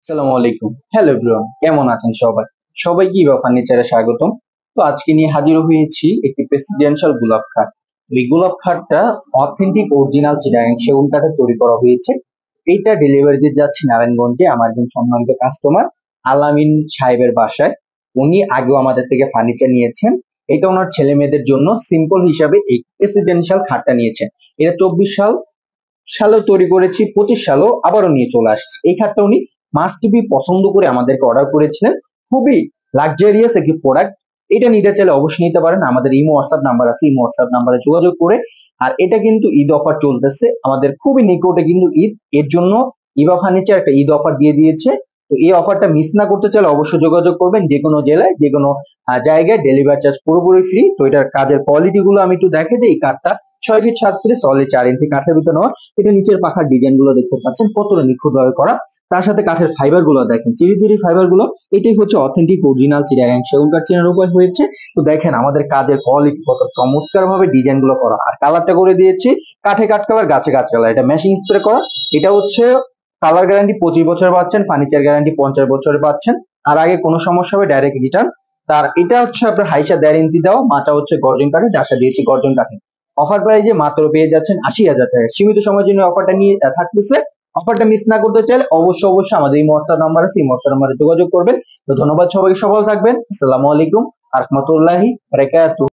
আসসালামু আলাইকুম। Hello everyone, কেমন আছেন সবাই? সবাইকে ইভা ফার্নিচারে স্বাগতম। তো আজকে নিয়ে হাজির হয়েছি একটি প্রেসিডেন্সিয়াল গোলাপ খাট। এই গোলাপ খাটটা অথেন্টিক অরিজিনাল চিটাগাং সেগুন কাঠে তৈরি করা হয়েছে। এইটা ডেলিভারি দিয়ে যাচ্ছে নারায়ণগঞ্জে আমার একজন সম্মানিত কাস্টমার আলামিন সাহেবের বাসায়। উনি আগেও আমাদের থেকে ফার্নিচার নিয়েছেন। এটা ওনার ছেলে মেয়েদের জন্য সিম্পল হিসাবে এই প্রেসিডেন্সিয়াল খাটটা নিয়েছেন। এটা 24 সালেও তৈরি করেছি, 25 সালেও আবারও নিয়ে চলে আসছি। এই খাটটা উনি মাস্ট বি পছন্দ করে আমাদেরকে অর্ডার করেছিলেন। খুবই লাক্সারিয়াস একটি প্রোডাক্ট। এটা নিতে চাইলে অবশ্যই নিতে পারেন। আমাদের ইমো হোয়াটসঅ্যাপ নাম্বার আছে, ইমো হোয়াটসঅ্যাপ নাম্বারে যোগাযোগ করে। আর এটা কিন্তু ঈদ অফার চলতেছে, আমাদের খুবই নিকটে কিন্তু ঈদ, এর জন্য ইভা ফার্নিচার একটা ঈদ অফার দিয়ে দিয়েছে। তো এই অফারটা মিস না করতে চাইলে অবশ্যই যোগাযোগ করবেন। যে কোনো জেলায়, যে কোনো জায়গায় ডেলিভারি চার্জ পুরোপুরি ফ্রি। তো এটার কাজের কোয়ালিটি গুলো আমি একটু দেখে দিই। কাঠটা 6 ফিট 7 ফিট সলিড 4 ইঞ্চি কাঠের ভিতরে নেওয়া। এটা নিচের পাখার ডিজাইন গুলো দেখতে পাচ্ছেন কতটা নিখুঁত ভাবে করা। তার সাথে কাঠের ফাইবার গুলো দেখেন, চিরি চিরি ফাইবার গুলো। এটাই হচ্ছে অথেন্টিক অরিজিনাল চিটাগাং সেগুন কাঠ চেনার উপায় হয়েছে। তো দেখেন আমাদের কাজের কোয়ালিটি কত চমৎকার ভাবে ডিজাইন গুলো করা। আর কালারটা করে দিয়েছি কাঠে কাঠ কালার, গাছে গাছ কালার। এটা মেশিং স্প্রে করা। এটা হচ্ছে কালার গ্যারান্টি 25 বছর পাচ্ছেন, ফার্নিচার গ্যারান্টি 50 বছর পাচ্ছেন। আর আগে কোনো সমস্যা হবে ডাইরেক্ট রিটার্ন। তার এটা হচ্ছে আপনার হাইসা 1.5 ইঞ্চি দেওয়া, মাচা হচ্ছে গর্জন কাঠে, ডাসা দিয়েছি গর্জন কাঠে। অফার প্রাইজে মাত্র পেয়ে যাচ্ছেন 80,000 টাকা। সীমিত সময়ের জন্য অফারটা নিয়ে থাকতেছে। অফারটা মিস না করতে চাইলে অবশ্যই আমাদের এই হোয়াটসঅ্যাপ নাম্বার আছে, এই হোয়াটসঅ্যাপ নাম্বারে যোগাযোগ করবেন। তো ধন্যবাদ সবাইকে, সফল থাকবেন। আসসালামু আলাইকুম আ রহমতুল্লাহি বারাকাতুহু।